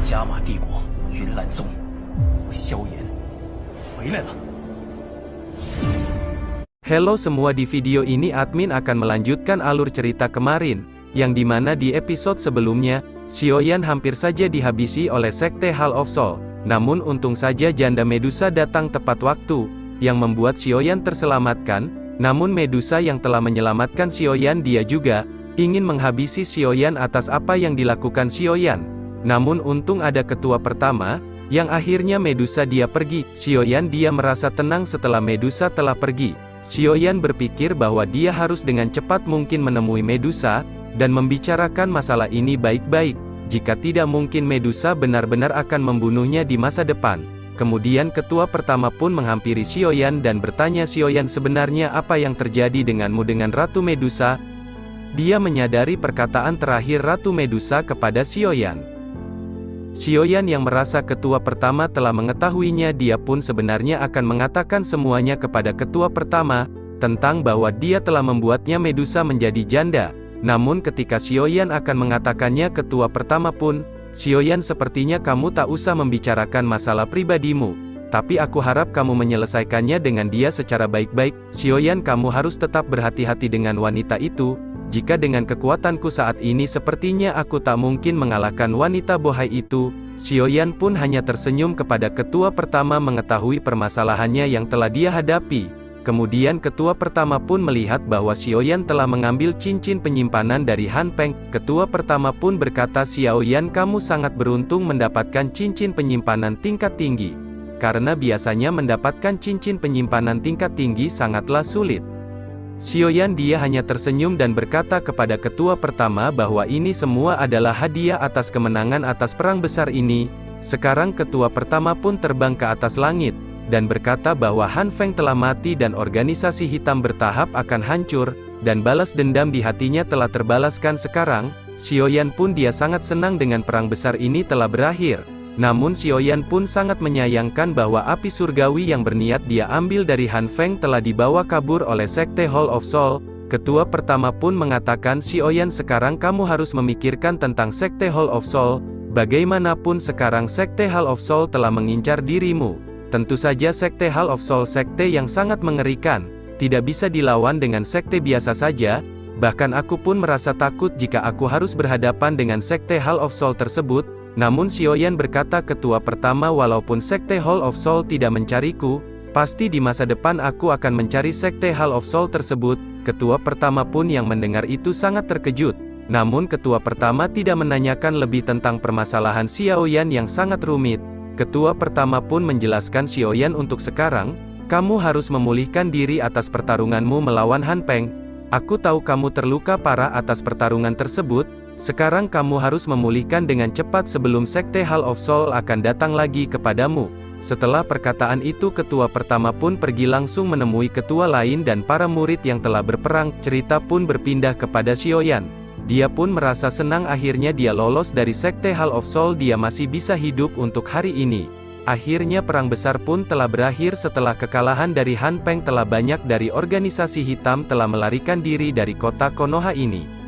加玛帝国云岚宗，我萧炎回来了。 Halo semua, di video ini admin akan melanjutkan alur cerita kemarin, yang dimana di episode sebelumnya, Xiaoyan hampir saja dihabisi oleh Sekte Hall of Soul. Namun untung saja janda Medusa datang tepat waktu, yang membuat Xiaoyan terselamatkan. Namun Medusa yang telah menyelamatkan Xiaoyan dia juga ingin menghabisi Xiaoyan atas apa yang dilakukan Xiaoyan. Namun untung ada ketua pertama, yang akhirnya Medusa dia pergi. Xiaoyan dia merasa tenang setelah Medusa telah pergi. Xiaoyan berpikir bahwa dia harus dengan cepat mungkin menemui Medusa, dan membicarakan masalah ini baik-baik. Jika tidak mungkin Medusa benar-benar akan membunuhnya di masa depan. Kemudian ketua pertama pun menghampiri Xiaoyan dan bertanya, Xiaoyan, sebenarnya apa yang terjadi denganmu dengan Ratu Medusa? Dia menyadari perkataan terakhir Ratu Medusa kepada Xiaoyan. Xiaoyan yang merasa ketua pertama telah mengetahuinya, dia pun sebenarnya akan mengatakan semuanya kepada ketua pertama, tentang bahwa dia telah membuatnya Medusa menjadi janda. Namun ketika Xiaoyan akan mengatakannya ketua pertama pun, Xiaoyan, sepertinya kamu tak usah membicarakan masalah pribadimu, tapi aku harap kamu menyelesaikannya dengan dia secara baik-baik. Xiaoyan, kamu harus tetap berhati-hati dengan wanita itu. Jika dengan kekuatanku saat ini sepertinya aku tak mungkin mengalahkan wanita bohai itu. Xiaoyan pun hanya tersenyum kepada ketua pertama mengetahui permasalahannya yang telah dia hadapi. Kemudian ketua pertama pun melihat bahwa Xiaoyan telah mengambil cincin penyimpanan dari Han Peng. Ketua pertama pun berkata, Xiaoyan, kamu sangat beruntung mendapatkan cincin penyimpanan tingkat tinggi. Karena biasanya mendapatkan cincin penyimpanan tingkat tinggi sangatlah sulit. Xiaoyan dia hanya tersenyum dan berkata kepada ketua pertama bahwa ini semua adalah hadiah atas kemenangan atas perang besar ini. Sekarang ketua pertama pun terbang ke atas langit, dan berkata bahwa Han Feng telah mati dan organisasi hitam bertahap akan hancur, dan balas dendam di hatinya telah terbalaskan sekarang. Xiaoyan pun dia sangat senang dengan perang besar ini telah berakhir. Namun Xiaoyan pun sangat menyayangkan bahwa api surgawi yang berniat dia ambil dari Han Feng telah dibawa kabur oleh Sekte Hall of Soul. Ketua pertama pun mengatakan, Xiaoyan, sekarang kamu harus memikirkan tentang Sekte Hall of Soul. Bagaimanapun sekarang Sekte Hall of Soul telah mengincar dirimu. Tentu saja Sekte Hall of Soul sekte yang sangat mengerikan, tidak bisa dilawan dengan sekte biasa saja. Bahkan aku pun merasa takut jika aku harus berhadapan dengan Sekte Hall of Soul tersebut. Namun Xiaoyan berkata, ketua pertama, walaupun Sekte Hall of Soul tidak mencariku, pasti di masa depan aku akan mencari Sekte Hall of Soul tersebut. Ketua pertama pun yang mendengar itu sangat terkejut. Namun ketua pertama tidak menanyakan lebih tentang permasalahan Xiaoyan yang sangat rumit. Ketua pertama pun menjelaskan, Xiaoyan, untuk sekarang, kamu harus memulihkan diri atas pertarunganmu melawan Han Peng. Aku tahu kamu terluka parah atas pertarungan tersebut. Sekarang kamu harus memulihkan dengan cepat sebelum Sekte Hall of Soul akan datang lagi kepadamu. Setelah perkataan itu ketua pertama pun pergi langsung menemui ketua lain dan para murid yang telah berperang. Cerita pun berpindah kepada Xiaoyan. Dia pun merasa senang akhirnya dia lolos dari Sekte Hall of Soul, dia masih bisa hidup untuk hari ini. Akhirnya perang besar pun telah berakhir setelah kekalahan dari Han Peng. Telah banyak dari organisasi hitam telah melarikan diri dari kota Konoha ini.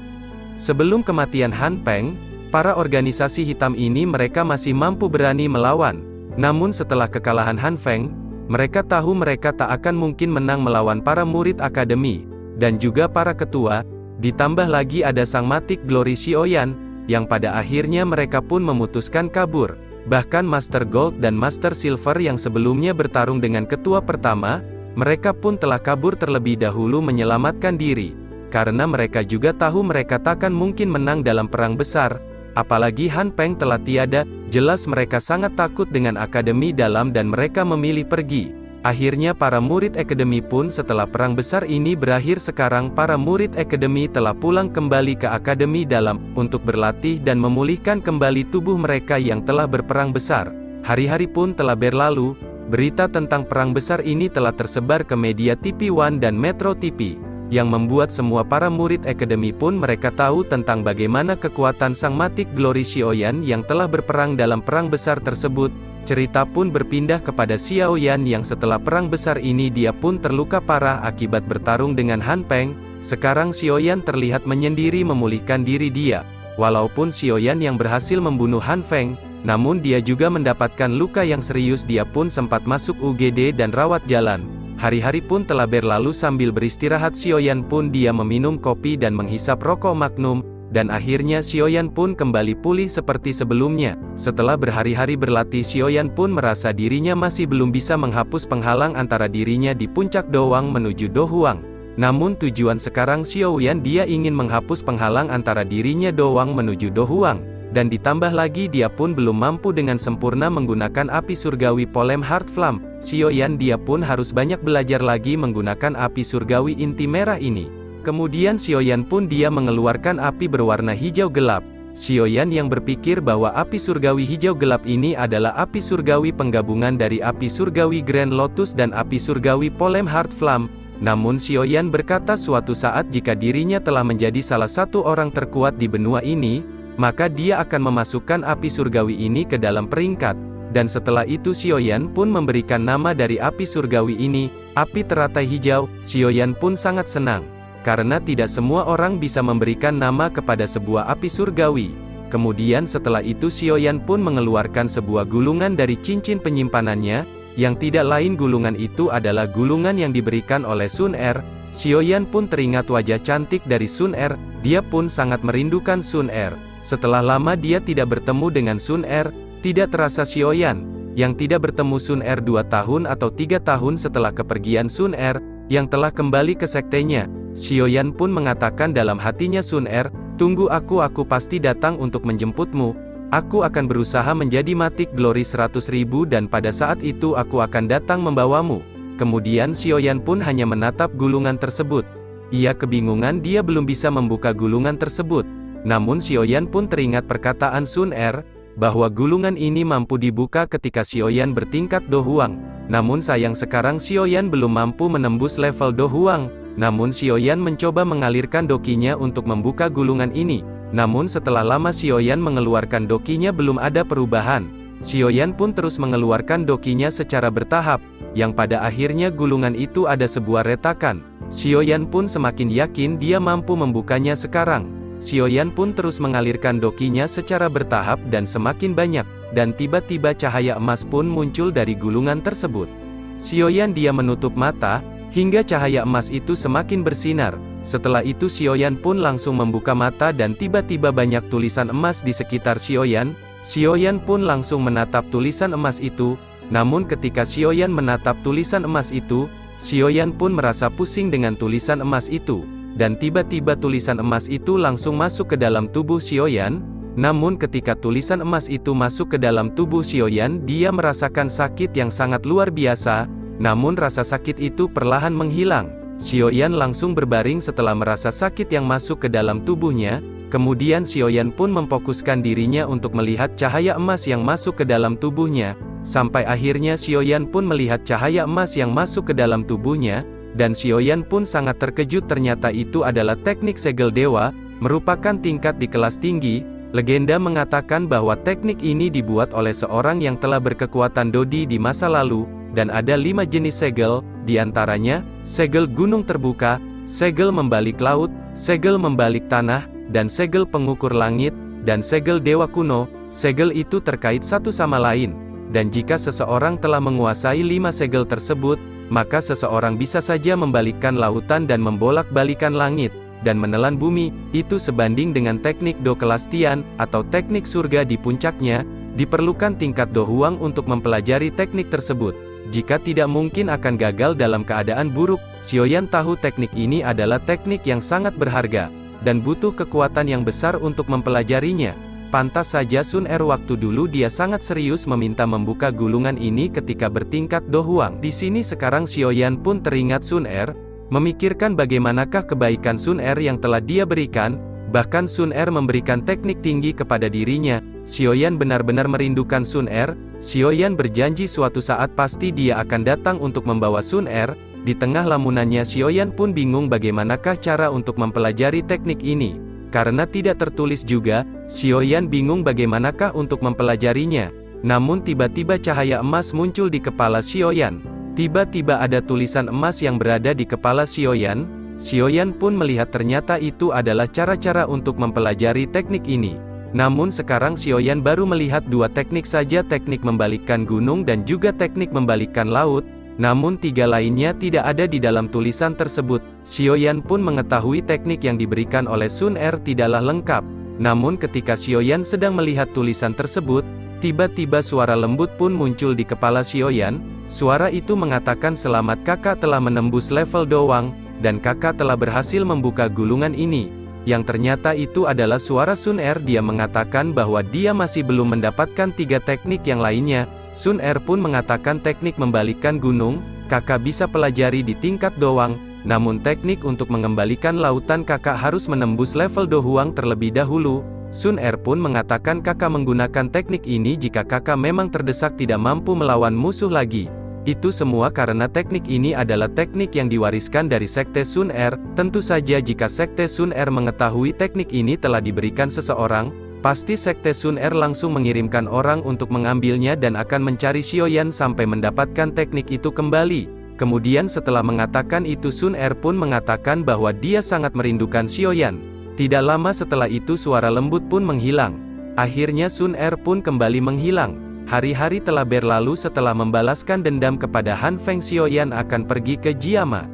Sebelum kematian Han Peng, para organisasi hitam ini mereka masih mampu berani melawan. Namun setelah kekalahan Han Peng, mereka tahu mereka tak akan mungkin menang melawan para murid akademi, dan juga para ketua. Ditambah lagi ada sang matik Glory Xiaoyan, yang pada akhirnya mereka pun memutuskan kabur. Bahkan Master Gold dan Master Silver yang sebelumnya bertarung dengan ketua pertama, mereka pun telah kabur terlebih dahulu menyelamatkan diri. Karena mereka juga tahu mereka takkan mungkin menang dalam perang besar. Apalagi Han Peng telah tiada, jelas mereka sangat takut dengan akademi dalam dan mereka memilih pergi. Akhirnya para murid akademi pun setelah perang besar ini berakhir, sekarang para murid akademi telah pulang kembali ke akademi dalam, untuk berlatih dan memulihkan kembali tubuh mereka yang telah berperang besar. Hari-hari pun telah berlalu, berita tentang perang besar ini telah tersebar ke media TV One dan Metro TV. Yang membuat semua para murid akademi pun mereka tahu tentang bagaimana kekuatan sang matik Glory Xiaoyan yang telah berperang dalam perang besar tersebut. Cerita pun berpindah kepada Xiaoyan yang setelah perang besar ini dia pun terluka parah akibat bertarung dengan Han Peng. Sekarang Xiaoyan terlihat menyendiri memulihkan diri dia. Walaupun Xiaoyan yang berhasil membunuh Han Feng, namun dia juga mendapatkan luka yang serius. Dia pun sempat masuk UGD dan rawat jalan. Hari-hari pun telah berlalu. Sambil beristirahat Xiaoyan pun dia meminum kopi dan menghisap rokok Magnum, dan akhirnya Xiaoyan pun kembali pulih seperti sebelumnya. Setelah berhari-hari berlatih, Xiaoyan pun merasa dirinya masih belum bisa menghapus penghalang antara dirinya di puncak Dohuang menuju Dohuang. Namun tujuan sekarang Xiaoyan dia ingin menghapus penghalang antara dirinya Dohuang menuju Dohuang. Dan ditambah lagi dia pun belum mampu dengan sempurna menggunakan api surgawi Polem Heart Flame. Xiaoyan dia pun harus banyak belajar lagi menggunakan api surgawi inti merah ini. Kemudian Xiaoyan pun dia mengeluarkan api berwarna hijau gelap. Xiaoyan yang berpikir bahwa api surgawi hijau gelap ini adalah api surgawi penggabungan dari api surgawi Grand Lotus dan api surgawi Polem Heart Flame. Namun Xiaoyan berkata suatu saat jika dirinya telah menjadi salah satu orang terkuat di benua ini, maka dia akan memasukkan api surgawi ini ke dalam peringkat. Dan setelah itu Xiaoyan pun memberikan nama dari api surgawi ini, api teratai hijau. Xiaoyan pun sangat senang, karena tidak semua orang bisa memberikan nama kepada sebuah api surgawi. Kemudian setelah itu Xiaoyan pun mengeluarkan sebuah gulungan dari cincin penyimpanannya, yang tidak lain gulungan itu adalah gulungan yang diberikan oleh Sun Er. Xiaoyan pun teringat wajah cantik dari Sun Er, dia pun sangat merindukan Sun Er. Setelah lama dia tidak bertemu dengan Sun Er, tidak terasa Xiaoyan, yang tidak bertemu Sun Er 2 tahun atau 3 tahun setelah kepergian Sun Er, yang telah kembali ke sektenya. Xiaoyan pun mengatakan dalam hatinya Sun Er, tunggu aku pasti datang untuk menjemputmu. Aku akan berusaha menjadi Matic Glory 100.000 dan pada saat itu aku akan datang membawamu. Kemudian Xiaoyan pun hanya menatap gulungan tersebut. Ia kebingungan dia belum bisa membuka gulungan tersebut. Namun Xiaoyan pun teringat perkataan Sun Er, bahwa gulungan ini mampu dibuka ketika Xiaoyan bertingkat Dohuang. Namun sayang sekarang Xiaoyan belum mampu menembus level Dohuang. Namun Xiaoyan mencoba mengalirkan dokinya untuk membuka gulungan ini. Namun setelah lama Xiaoyan mengeluarkan dokinya belum ada perubahan. Xiaoyan pun terus mengeluarkan dokinya secara bertahap, yang pada akhirnya gulungan itu ada sebuah retakan. Xiaoyan pun semakin yakin dia mampu membukanya sekarang. Xiaoyan pun terus mengalirkan dokinya secara bertahap dan semakin banyak, dan tiba-tiba cahaya emas pun muncul dari gulungan tersebut. Xiaoyan dia menutup mata, hingga cahaya emas itu semakin bersinar. Setelah itu Xiaoyan pun langsung membuka mata dan tiba-tiba banyak tulisan emas di sekitar Xiaoyan. Xiaoyan pun langsung menatap tulisan emas itu, namun ketika Xiaoyan menatap tulisan emas itu, Xiaoyan pun merasa pusing dengan tulisan emas itu. Dan tiba-tiba tulisan emas itu langsung masuk ke dalam tubuh Xiaoyan. Namun ketika tulisan emas itu masuk ke dalam tubuh Xiaoyan, dia merasakan sakit yang sangat luar biasa. Namun rasa sakit itu perlahan menghilang. Xiaoyan langsung berbaring setelah merasa sakit yang masuk ke dalam tubuhnya. Kemudian Xiaoyan pun memfokuskan dirinya untuk melihat cahaya emas yang masuk ke dalam tubuhnya. Sampai akhirnya Xiaoyan pun melihat cahaya emas yang masuk ke dalam tubuhnya. Dan Xiaoyan pun sangat terkejut, ternyata itu adalah teknik segel dewa, merupakan tingkat di kelas tinggi. Legenda mengatakan bahwa teknik ini dibuat oleh seorang yang telah berkekuatan Dodi di masa lalu, dan ada 5 jenis segel, diantaranya, segel gunung terbuka, segel membalik laut, segel membalik tanah, dan segel pengukur langit, dan segel dewa kuno. Segel itu terkait satu sama lain, dan jika seseorang telah menguasai 5 segel tersebut, maka seseorang bisa saja membalikkan lautan dan membolak-balikan langit, dan menelan bumi. Itu sebanding dengan teknik Do kelas Tian, atau teknik surga di puncaknya. Diperlukan tingkat Dohuang untuk mempelajari teknik tersebut. Jika tidak mungkin akan gagal dalam keadaan buruk. Xiaoyan tahu teknik ini adalah teknik yang sangat berharga, dan butuh kekuatan yang besar untuk mempelajarinya. Pantas saja Sun Er waktu dulu dia sangat serius meminta membuka gulungan ini ketika bertingkat Dohuang. Di sini sekarang Xiaoyan pun teringat Sun Er, memikirkan bagaimanakah kebaikan Sun Er yang telah dia berikan. Bahkan Sun Er memberikan teknik tinggi kepada dirinya. Xiaoyan benar-benar merindukan Sun Er. Xiaoyan berjanji suatu saat pasti dia akan datang untuk membawa Sun Er. Di tengah lamunannya Xiaoyan pun bingung bagaimanakah cara untuk mempelajari teknik ini. Karena tidak tertulis juga, Xiaoyan bingung bagaimanakah untuk mempelajarinya. Namun tiba-tiba cahaya emas muncul di kepala Xiaoyan. Tiba-tiba ada tulisan emas yang berada di kepala Xiaoyan. Xiaoyan pun melihat ternyata itu adalah cara-cara untuk mempelajari teknik ini. Namun sekarang Xiaoyan baru melihat dua teknik saja, teknik membalikkan gunung dan juga teknik membalikkan laut. Namun tiga lainnya tidak ada di dalam tulisan tersebut. Xiaoyan pun mengetahui teknik yang diberikan oleh Sun Er tidaklah lengkap. Namun ketika Xiaoyan sedang melihat tulisan tersebut, tiba-tiba suara lembut pun muncul di kepala Xiaoyan. Suara itu mengatakan selamat kakak telah menembus level doang, dan kakak telah berhasil membuka gulungan ini. Yang ternyata itu adalah suara Sun Er. Dia mengatakan bahwa dia masih belum mendapatkan tiga teknik yang lainnya. Sun Er pun mengatakan teknik membalikkan gunung, kakak bisa pelajari di tingkat doang. Namun teknik untuk mengembalikan lautan kakak harus menembus level dohuang terlebih dahulu. Sun Er pun mengatakan kakak menggunakan teknik ini jika kakak memang terdesak tidak mampu melawan musuh lagi. Itu semua karena teknik ini adalah teknik yang diwariskan dari Sekte Sun Er. Tentu saja jika Sekte Sun Er mengetahui teknik ini telah diberikan seseorang, pasti Sekte Sun Er langsung mengirimkan orang untuk mengambilnya dan akan mencari Xiaoyan sampai mendapatkan teknik itu kembali. Kemudian setelah mengatakan itu Sun Er pun mengatakan bahwa dia sangat merindukan Xiaoyan. Tidak lama setelah itu suara lembut pun menghilang. Akhirnya Sun Er pun kembali menghilang. Hari-hari telah berlalu setelah membalaskan dendam kepada Han Feng. Xiaoyan akan pergi ke Jiama.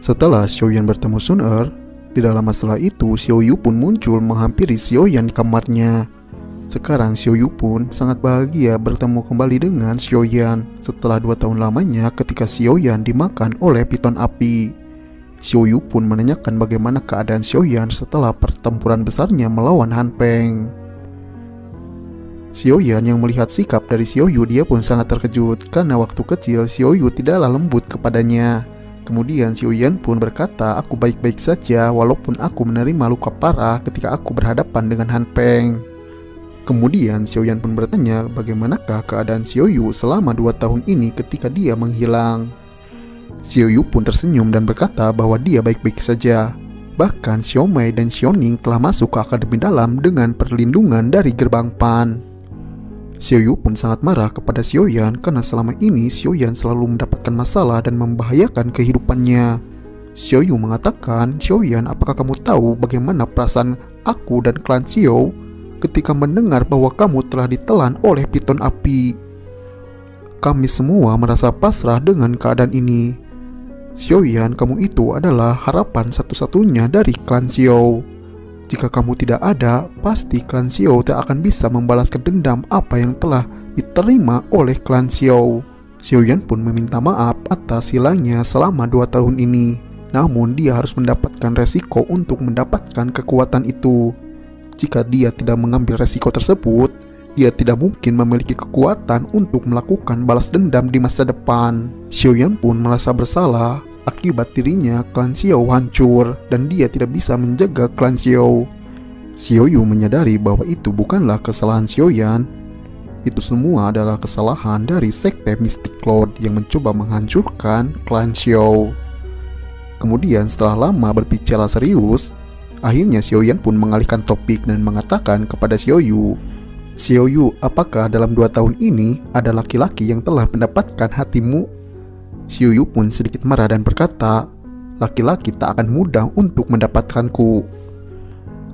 Setelah Xiaoyan bertemu Sun Er, tidak lama setelah itu Xiaoyu pun muncul menghampiri Xiaoyan di kamarnya. Sekarang Xiaoyu pun sangat bahagia bertemu kembali dengan Xiaoyan setelah 2 tahun lamanya ketika Xiaoyan dimakan oleh piton api. Xiaoyu pun menanyakan bagaimana keadaan Xiaoyan setelah pertempuran besarnya melawan Han Feng. Xiaoyan yang melihat sikap dari Xiaoyu, dia pun sangat terkejut karena waktu kecil Xiaoyu tidaklah lembut kepadanya. Kemudian Xiaoyan pun berkata, aku baik-baik saja walaupun aku menerima luka parah ketika aku berhadapan dengan Han Feng. Kemudian Xiaoyan pun bertanya bagaimanakah keadaan Xiaoyu selama 2 tahun ini ketika dia menghilang. Xiaoyu pun tersenyum dan berkata bahwa dia baik-baik saja. Bahkan Xiaomei dan Xiaoning telah masuk ke akademi dalam dengan perlindungan dari gerbang Pan. Xiaoyu pun sangat marah kepada Xiaoyan karena selama ini Xiaoyan selalu mendapatkan masalah dan membahayakan kehidupannya. Xiaoyu mengatakan, Xiaoyan, apakah kamu tahu bagaimana perasaan aku dan klan Xiao ketika mendengar bahwa kamu telah ditelan oleh piton api? Kami semua merasa pasrah dengan keadaan ini. Xiaoyan, kamu itu adalah harapan satu-satunya dari klan Xiao. Jika kamu tidak ada, pasti klan Xiao tak akan bisa membalaskan dendam apa yang telah diterima oleh klan Xiao. Xiaoyan pun meminta maaf atas hilangnya selama 2 tahun ini. Namun dia harus mendapatkan resiko untuk mendapatkan kekuatan itu. Jika dia tidak mengambil resiko tersebut, dia tidak mungkin memiliki kekuatan untuk melakukan balas dendam di masa depan. Xiaoyan pun merasa bersalah. Akibat dirinya, klan Xiao hancur dan dia tidak bisa menjaga klan Xiao. Xiaoyu menyadari bahwa itu bukanlah kesalahan Xiaoyan. Itu semua adalah kesalahan dari Sekte Mystic Cloud yang mencoba menghancurkan klan Xiao. Kemudian setelah lama berbicara serius, akhirnya Xiaoyan pun mengalihkan topik dan mengatakan kepada Xiaoyu, Xiaoyu, apakah dalam 2 tahun ini ada laki-laki yang telah mendapatkan hatimu? Xiaoyu pun sedikit marah dan berkata, laki-laki tak akan mudah untuk mendapatkanku.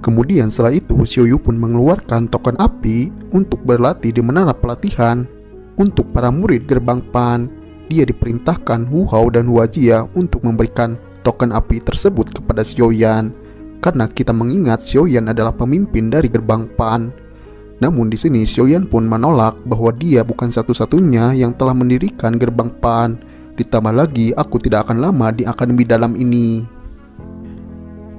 Kemudian setelah itu Xiaoyu pun mengeluarkan token api untuk berlatih di menara pelatihan untuk para murid gerbang Pan. Dia diperintahkan Wu Hao dan Hua Jia untuk memberikan token api tersebut kepada Xiaoyan, karena kita mengingat Xiaoyan adalah pemimpin dari gerbang Pan. Namun di sini Xiaoyan pun menolak bahwa dia bukan satu-satunya yang telah mendirikan gerbang Pan. Ditambah lagi, aku tidak akan lama di akademi dalam ini.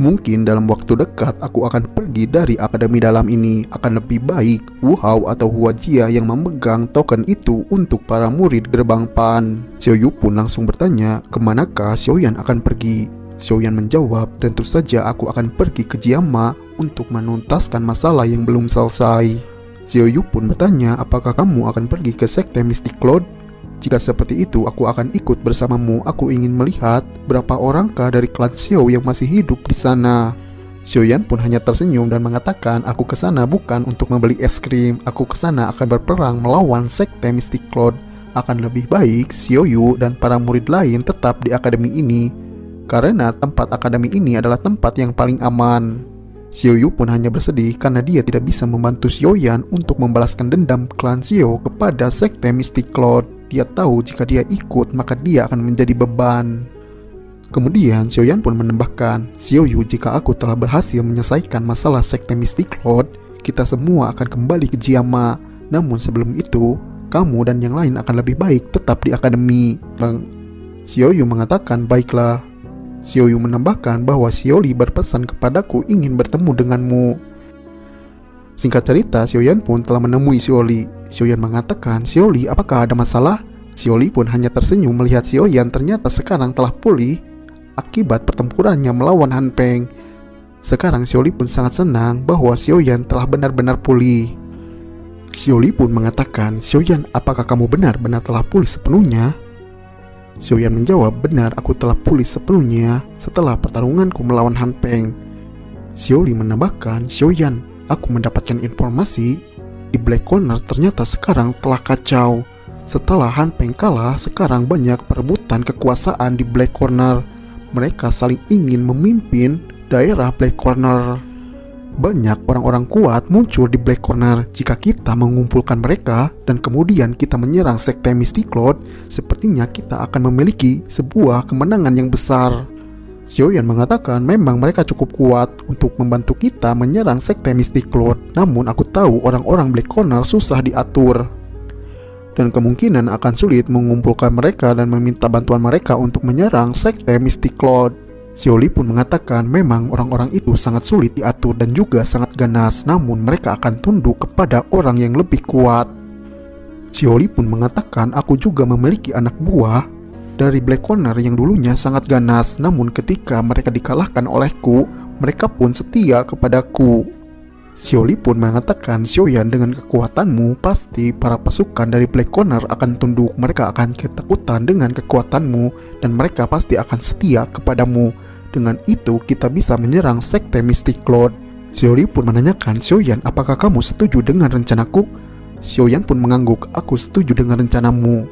Mungkin dalam waktu dekat aku akan pergi dari akademi dalam ini. Akan lebih baik Wu Hao atau Hua Jia yang memegang token itu untuk para murid gerbang Pan. Xiaoyu pun langsung bertanya, kemanakah Xiaoyan akan pergi? Xiaoyan menjawab, tentu saja aku akan pergi ke Jiama untuk menuntaskan masalah yang belum selesai. Xiaoyu pun bertanya, apakah kamu akan pergi ke Sekte Mystic Cloud? Jika seperti itu, aku akan ikut bersamamu. Aku ingin melihat berapa orangkah dari klan Xiao yang masih hidup di sana. Xiaoyan pun hanya tersenyum dan mengatakan, aku kesana bukan untuk membeli es krim. Aku kesana akan berperang melawan Sekte Mystic Cloud. akan lebih baik Xiaoyu dan para murid lain tetap di akademi ini, karena tempat akademi ini adalah tempat yang paling aman. Xiaoyu pun hanya bersedih karena dia tidak bisa membantu Xiaoyan untuk membalaskan dendam klan Xiao kepada sekte Mystic Cloud. Dia tahu jika dia ikut maka dia akan menjadi beban. Kemudian Xiaoyan pun menambahkan, "Xiaoyu, jika aku telah berhasil menyelesaikan masalah sekte Mystic Cloud, kita semua akan kembali ke Jiama. Namun sebelum itu, kamu dan yang lain akan lebih baik tetap di akademi." Xiaoyu mengatakan, "Baiklah." Xiaoyu menambahkan bahwa Xiaoli berpesan kepadaku ingin bertemu denganmu. Singkat cerita, Xiaoyan pun telah menemui Xiaoli. Xiaoyan mengatakan, "Xiaoli, apakah ada masalah?" Xiaoli pun hanya tersenyum melihat Xiaoyan ternyata sekarang telah pulih akibat pertempurannya melawan Han Peng. Sekarang Xiaoli pun sangat senang bahwa Xiaoyan telah benar-benar pulih. Xiaoli pun mengatakan, "Xiaoyan, apakah kamu benar-benar telah pulih sepenuhnya?" Xiaoyan menjawab, "Benar, aku telah pulih sepenuhnya setelah pertarunganku melawan Han Peng." Xiaoli menambahkan, "Xiaoyan, aku mendapatkan informasi di Black Corner ternyata sekarang telah kacau. Setelah Han Peng kalah, sekarang banyak perebutan kekuasaan di Black Corner. Mereka saling ingin memimpin daerah Black Corner. Banyak orang-orang kuat muncul di Black Corner. Jika kita mengumpulkan mereka dan kemudian kita menyerang sekte Mystic Cloud, sepertinya kita akan memiliki sebuah kemenangan yang besar." Xiaoyan mengatakan memang mereka cukup kuat untuk membantu kita menyerang sekte Mystic Cloud. Namun aku tahu orang-orang Black Corner susah diatur, dan kemungkinan akan sulit mengumpulkan mereka dan meminta bantuan mereka untuk menyerang sekte Mystic Cloud. Xiaoli pun mengatakan memang orang-orang itu sangat sulit diatur dan juga sangat ganas, namun mereka akan tunduk kepada orang yang lebih kuat. Xiaoli pun mengatakan, "Aku juga memiliki anak buah dari Black Corner yang dulunya sangat ganas, namun ketika mereka dikalahkan olehku, mereka pun setia kepadaku." Xiaoli pun mengatakan, "Xiaoyan, dengan kekuatanmu, pasti para pasukan dari Black Corner akan tunduk. Mereka akan ketakutan dengan kekuatanmu dan mereka pasti akan setia kepadamu. Dengan itu, kita bisa menyerang sekte Mystic Cloud." Xiaoli pun menanyakan, "Xiaoyan, apakah kamu setuju dengan rencanaku?" Xiaoyan pun mengangguk, "Aku setuju dengan rencanamu.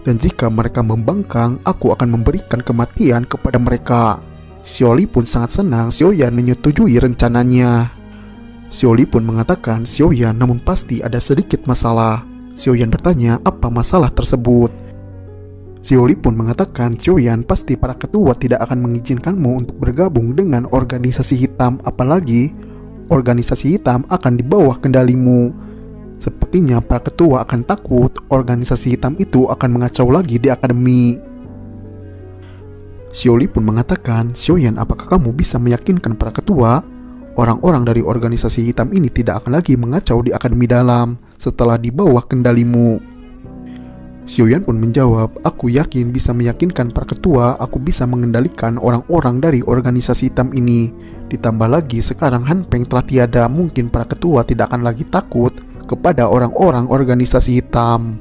Dan jika mereka membangkang, aku akan memberikan kematian kepada mereka." Xiaoli pun sangat senang Xiaoyan menyetujui rencananya. Xiaoli pun mengatakan, "Xiaoyan, namun pasti ada sedikit masalah." Xiaoyan bertanya, "Apa masalah tersebut?" Xiaoli pun mengatakan, "Xiaoyan, pasti para ketua tidak akan mengizinkanmu untuk bergabung dengan organisasi hitam, apalagi organisasi hitam akan di bawah kendalimu. Sepertinya para ketua akan takut organisasi hitam itu akan mengacau lagi di akademi." Xiaoli pun mengatakan, "Xiaoyan, apakah kamu bisa meyakinkan para ketua? Orang-orang dari organisasi hitam ini tidak akan lagi mengacau di akademi dalam setelah di bawah kendalimu." Xiaoyan pun menjawab, "Aku yakin bisa meyakinkan para ketua. Aku bisa mengendalikan orang-orang dari organisasi hitam ini. Ditambah lagi sekarang Han Peng telah tiada, mungkin para ketua tidak akan lagi takut kepada orang-orang organisasi hitam."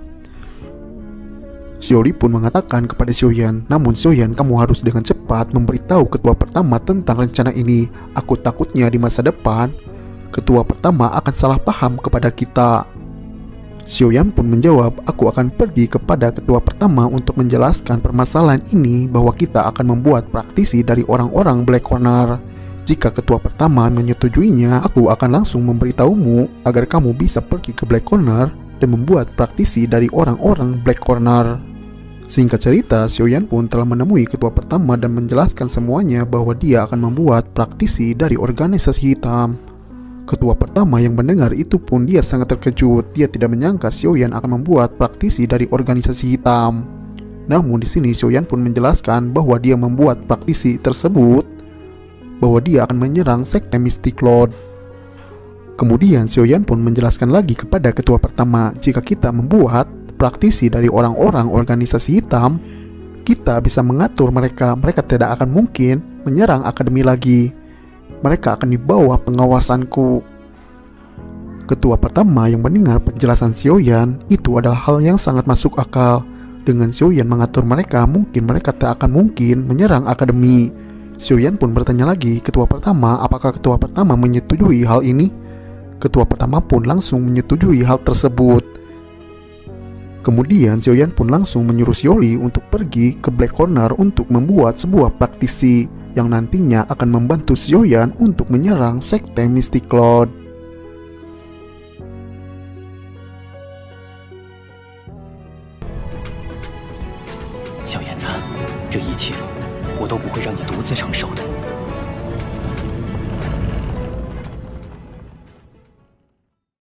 Xiaoli pun mengatakan kepada Xiaoyan, "Namun Xiaoyan, kamu harus dengan cepat memberitahu ketua pertama tentang rencana ini. Aku takutnya di masa depan, ketua pertama akan salah paham kepada kita." Xiaoyan pun menjawab, "Aku akan pergi kepada ketua pertama untuk menjelaskan permasalahan ini bahwa kita akan membuat praktisi dari orang-orang Black Corner. Jika ketua pertama menyetujuinya, aku akan langsung memberitahumu agar kamu bisa pergi ke Black Corner dan membuat praktisi dari orang-orang Black Corner." Singkat cerita, Xiaoyan pun telah menemui ketua pertama dan menjelaskan semuanya bahwa dia akan membuat praktisi dari organisasi hitam. Ketua pertama yang mendengar itu pun dia sangat terkejut. Dia tidak menyangka Xiaoyan akan membuat praktisi dari organisasi hitam. Namun di sini Xiaoyan pun menjelaskan bahwa dia membuat praktisi tersebut bahwa dia akan menyerang sekte Mystic Cloud. Kemudian Xiaoyan pun menjelaskan lagi kepada ketua pertama, "Jika kita membuat praktisi dari orang-orang organisasi hitam, kita bisa mengatur mereka. Mereka tidak akan mungkin menyerang akademi lagi. Mereka akan di bawah pengawasanku." Ketua pertama yang mendengar penjelasan Xiaoyan, itu adalah hal yang sangat masuk akal. Dengan Xiaoyan mengatur mereka, mungkin mereka tak akan mungkin menyerang akademi. Xiaoyan pun bertanya lagi, "Ketua pertama, apakah ketua pertama menyetujui hal ini?" Ketua pertama pun langsung menyetujui hal tersebut. Kemudian Xiaoyan pun langsung menyuruh Xiaoli untuk pergi ke Black Corner untuk membuat sebuah praktisi yang nantinya akan membantu Xiaoyan untuk menyerang sekte Mystic Lord. Xiao岩子，这一切我都不会让你独自承受的。